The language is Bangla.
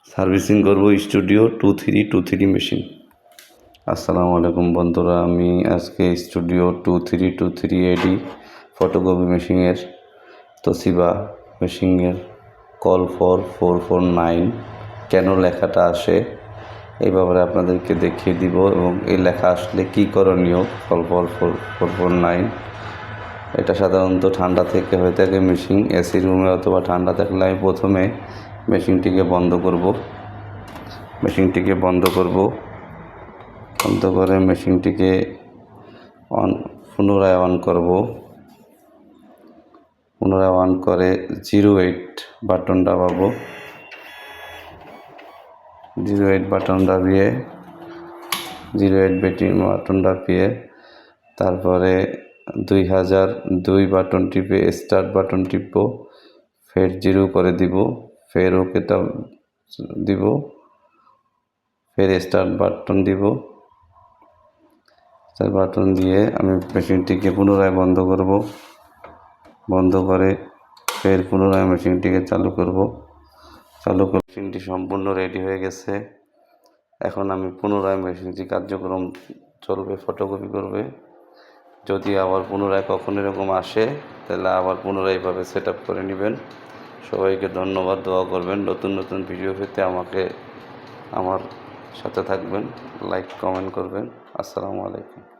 সার্ভিসিং করব স্টুডিও 2323 মেশিন। আসসালামু আলাইকুম বন্ধুরা, আমি আজকে স্টুডিও 2323 এডি ফটোকপি মেশিনের তোশিবা মেশিনের কল ফর 449 কেন লেখাটা আসে এই ব্যাপারে আপনাদেরকে দেখিয়ে দিব এবং এই লেখা আসলে কি করণীয়। কল ফর 449 এটা সাধারণত ঠান্ডা থেকে হয়ে থাকে মেশিন, এসি রুমে অথবা ঠান্ডা থাকলে আমি প্রথমে মেশিনটিকে বন্ধ করব, বন্ধ করে মেশিনটিকে পুনরায় অন করব। পুনরায় অন করে 08 বাটন দাবাবো। 08 বাটন দাবিয়ে তারপরে 2002 বাটন টিপে স্টার্ট বাটন টিপব, ফের 0 করে দিব, ফের ওকেটা দিব, ফের স্টার্ট বাটন দিব। স্টার্ট বাটন দিয়ে আমি মেশিনটিকে পুনরায় বন্ধ করব, বন্ধ করে ফের পুনরায় মেশিনটিকে চালু করব। মেশিনটি সম্পূর্ণ রেডি হয়ে গেছে। এখন আমি পুনরায় মেশিনটি কার্যক্রম চলবে, ফটোকপি করবে। যদি আবার পুনরায় কখনো এরকম আসে তাহলে আবার পুনরায় এইভাবে সেট আপ করে নেবেন। সবাইকে ধন্যবাদ, দোয়া করবেন। নতুন নতুন ভিডিও পেতে আমার সাথে থাকবেন, লাইক কমেন্ট করবেন। আসসালামু আলাইকুম।